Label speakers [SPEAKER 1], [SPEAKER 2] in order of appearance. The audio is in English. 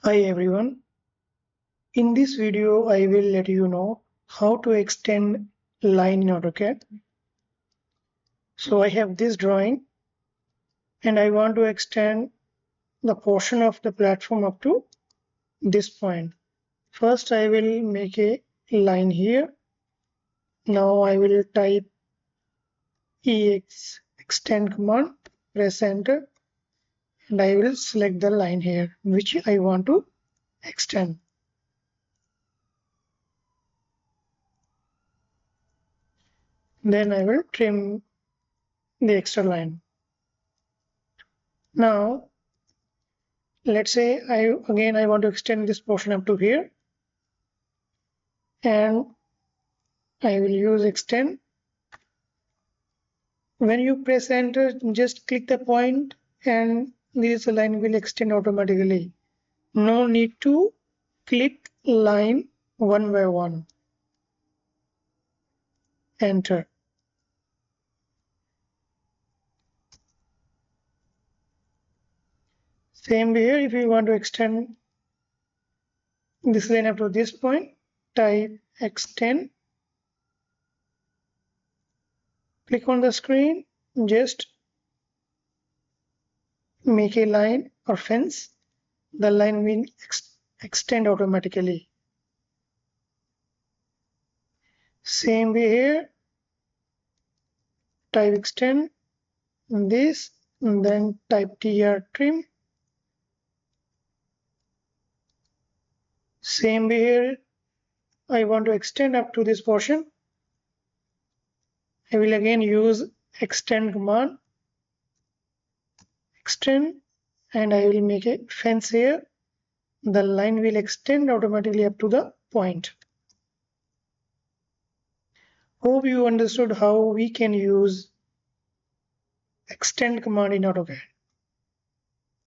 [SPEAKER 1] Hi everyone. In this video, I will let you know how to extend line in AutoCAD. So I have this drawing and I want to extend the portion of the platform up to this point. First, I will make a line here. Now I will type extend command, press enter, and I will select the line here which I want to extend. Then I will trim the extra line. Now let's say I want to extend this portion up to here, and I will use extend. When you press enter, just click the point and this line will extend automatically. No need to click line one by one. Enter. Same here, if you want to extend this line up to this point, type extend. Click on the screen, just make a line or fence. The line will extend automatically. Same way here, type extend this and then type tr trim. Same way here, I want to extend up to this portion. I will again use extend command, extend, and I will make a fence here. The line will extend automatically up to the point. Hope you understood how we can use extend command in AutoCAD.